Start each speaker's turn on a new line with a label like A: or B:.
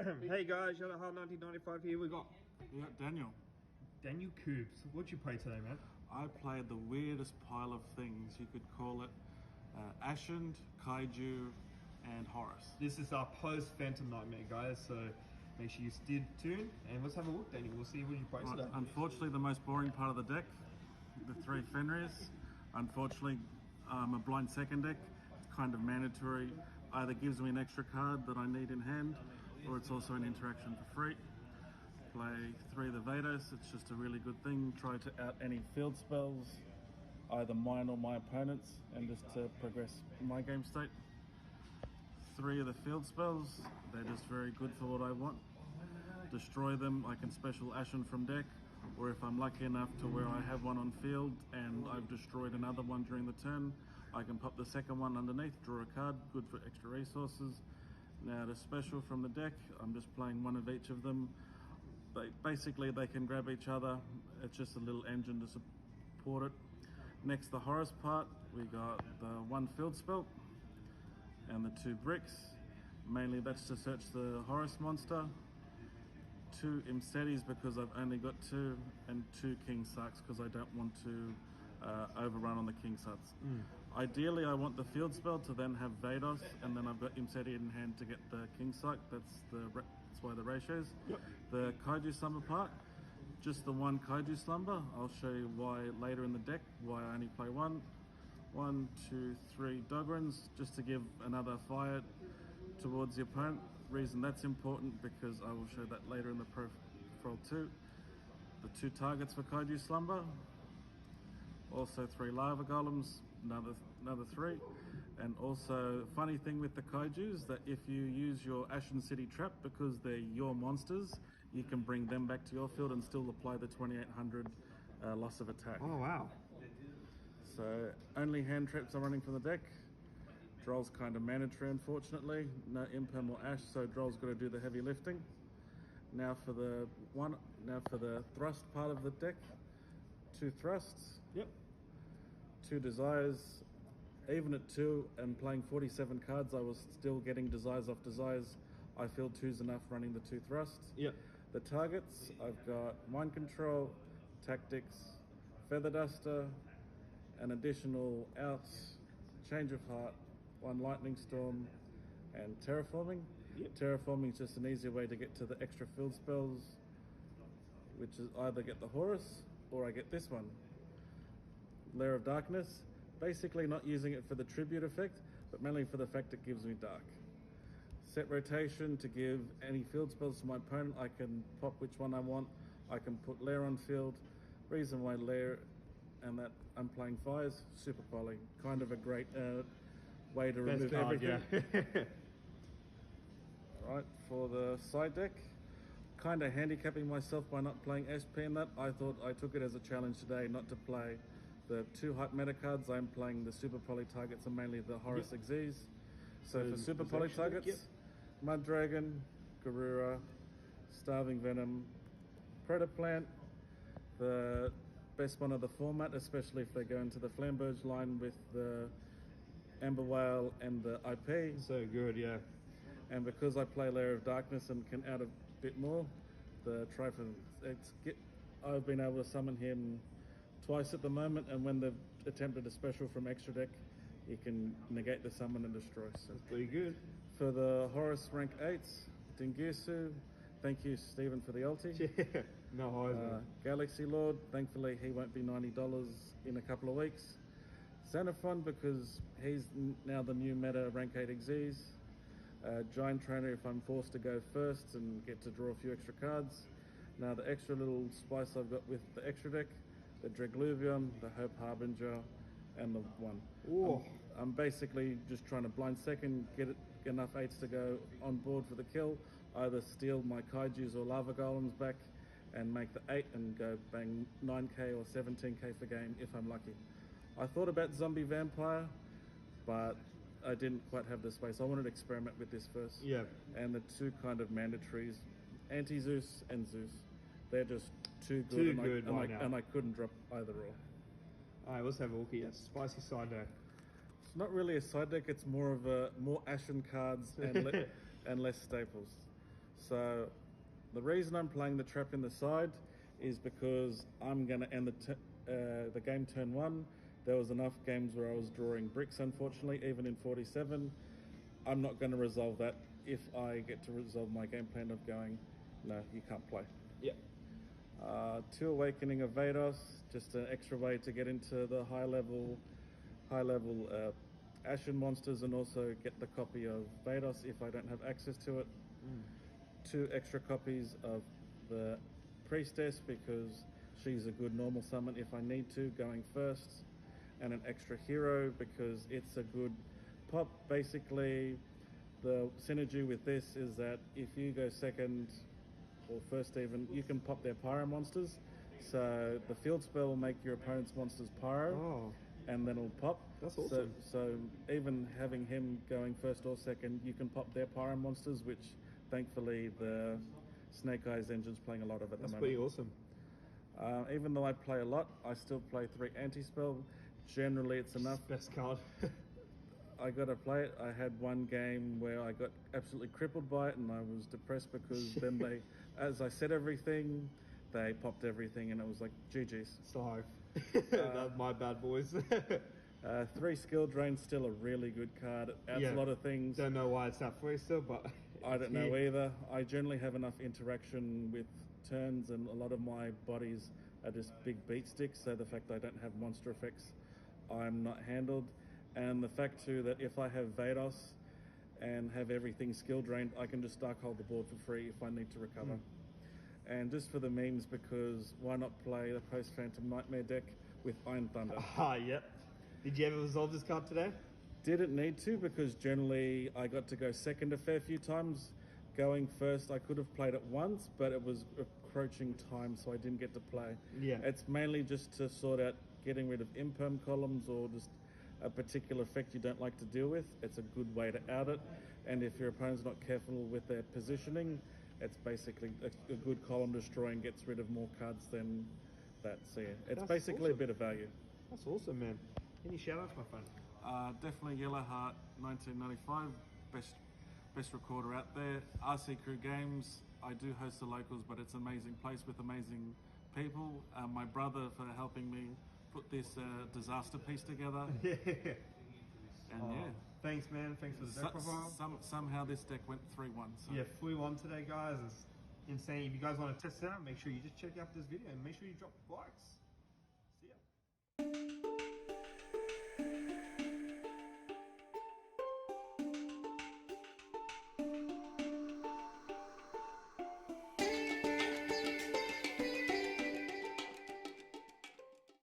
A: Hey guys, Yellow Heart 1995 here. We got
B: Yeah, Daniel.
A: Daniel Coops. What'd you play today, man?
B: I played the weirdest pile of things, you could call it. Ashened, Kaiju, and Horus.
A: This is our post Phantom Nightmare, guys. So make sure you stay tuned and let's have a look, Daniel. We'll see what you play
B: Right,
A: today.
B: unfortunately, the most boring part of the deck, the three Fenris. Unfortunately, a blind second deck. It's kind of mandatory. Either gives me an extra card that I need in hand, or it's also an interaction for free. Play three of the Vados. It's just a really good thing. Try to out any field spells, either mine or my opponent's, and just to progress my game state. Three of the field spells, they're just very good for what I want. Destroy them, I can special Ashen from deck, or if I'm lucky enough to where I have one on field and I've destroyed another one during the turn, I can pop the second one underneath, draw a card, good for extra resources. Now the special from the deck, I'm just playing one of each of them. Basically they can grab each other, it's just a little engine to support it. Next, the Horus part, we got the one field spell and the two bricks. Mainly that's to search the Horus monster. Two Imsetis because I've only got two, and two King Sucks because I don't want to overrun on the King Sucks. Ideally, I want the field spell to then have Vados, and then I've got Imseti in hand to get the King Suck. That's why the ratios.
A: Yep.
B: The Kaiju Slumber part, just the one Kaiju Slumber. I'll show you why later in the deck, why I only play one. 1, 2, 3 Dogrins, just to give another fire towards the opponent. Reason that's important because I will show that later in the profile too. The two targets for Kaiju Slumber, also 3 lava golems, another 3, and also funny thing with the Kaijus that if you use your Ashen City trap because they're your monsters, you can bring them back to your field and still apply the 2800 loss of attack.
A: Oh wow.
B: So only hand traps are running from the deck. Droll's kind of mandatory, unfortunately. No Imperm or Ash, so Droll's got to do the heavy lifting. Now for the thrust part of the deck. 2 thrusts.
A: Yep.
B: 2 desires. Even at 2 and playing 47 cards, I was still getting desires off desires. I feel 2's enough running the 2 thrusts.
A: Yep.
B: The targets, I've got Mind Control, Tactics, Feather Duster, an additional outs, Change of Heart, 1 Lightning Storm, and Terraforming.
A: Yep.
B: Terraforming is just an easier way to get to the extra field spells, which is either get the Horus or I get this one, Lair of Darkness. Basically not using it for the tribute effect, but mainly for the fact it gives me dark. Set rotation to give any field spells to my opponent. I can pop which one I want. I can put Lair on field. Reason why Lair and that I'm playing fires, super poly. Kind of a great way to remove everything.
A: Yeah.
B: Right, for the side deck, kind of handicapping myself by not playing SP in that. I thought I took it as a challenge today not to play the 2 hype meta cards. I'm playing the super poly targets and mainly the Horus Xyz. So for super poly targets, Mud Dragon, Garura, Starving Venom, Predaplant, the best one of the format, especially if they go into the Flamberge line with the Amber Whale and the IP.
A: So good, yeah.
B: And because I play Lair of Darkness and can add a bit more, the Trifon, I've been able to summon him twice at the moment, and when they've attempted a special from extra deck, he can negate the summon and destroy. So
A: Pretty good.
B: for the Horus rank 8s, Dingirsu, thank you Stephen for the ulti.
A: Yeah. No highs,
B: Galaxy Lord, thankfully he won't be $90 in a couple of weeks. Xenophon because he's now the new meta rank 8 Xyz. Giant Trainer if I'm forced to go first and get to draw a few extra cards. Now the extra little spice I've got with the extra deck, the Dregluvion, the Hope Harbinger, and the one. I'm basically just trying to blind second, get enough 8s to go on board for the kill, either steal my Kaijus or Lava Golems back and make the 8 and go bang 9k or 17k for game if I'm lucky. I thought about Zombie Vampire, but I didn't quite have the space. I wanted to experiment with this first.
A: Yeah.
B: And the 2 kind of mandatories, Anti-Zeus and Zeus. They're just too good.
A: Too good right now.
B: And I couldn't drop either or.
A: Alright, let's have a look here. Spicy side deck.
B: It's not really a side deck, it's more of more Ashen cards and, and less staples. So the reason I'm playing the trap in the side is because I'm going to end the game turn 1. There was enough games where I was drawing bricks, unfortunately, even in 47. I'm not going to resolve that if I get to resolve my game plan of going, no, you can't play.
A: Yep.
B: 2 Awakening of Vados, just an extra way to get into the high level Ashen monsters and also get the copy of Vados if I don't have access to it. 2 extra copies of the Priestess because she's a good normal summon if I need to, going first. And an extra hero because it's a good pop. Basically, the synergy with this is that if you go second or first even, you can pop their pyro monsters. So the field spell will make your opponent's monsters pyro, and then it'll pop.
A: That's awesome.
B: So even having him going first or second, you can pop their pyro monsters, which thankfully the Snake Eyes engine's playing a lot of at the moment.
A: That's pretty awesome.
B: Even though I play a lot, I still play 3 anti-spell. Generally, it's enough.
A: Best card.
B: I got to play it. I had one game where I got absolutely crippled by it, and I was depressed because then they, as I said everything, they popped everything, and it was like GG's.
A: Sorry. That's my bad, boys.
B: 3 skill drain, still a really good card. It adds a lot of things.
A: Don't know why it's that free still, but
B: I don't know either. I generally have enough interaction with turns, and a lot of my bodies are just big beat sticks. So the fact that I don't have monster effects, I'm not handled. And the fact too that if I have Vados and have everything skill drained, I can just dark hold the board for free if I need to recover. And just for the memes, because why not play the post Phantom Nightmare deck with Iron Thunder?
A: Yep. Did you ever resolve this card today?
B: Didn't need to because generally I got to go second a fair few times. Going first, I could have played it once, but it was approaching time, so I didn't get to play.
A: Yeah.
B: It's mainly just to sort out getting rid of imperm columns or just a particular effect you don't like to deal with. It's a good way to out it, and if your opponent's not careful with their positioning, it's basically a good column destroy and gets rid of more cards than that. So yeah, it's
A: That's
B: basically
A: awesome.
B: a bit of value.
A: That's awesome, man. Any shout outs, my friend?
B: Definitely Yellowheart 1995, best recorder out there. RC Crew Games, I do host the locals, but it's an amazing place with amazing people. My brother for helping me put this disaster piece together.
A: Yeah.
B: And
A: Thanks, man. Thanks for the deck profile.
B: Somehow this deck went 3-1. So.
A: Yeah, 3-1 today, guys. It's insane. If you guys want to test it out, make sure you just check out this video and make sure you drop likes.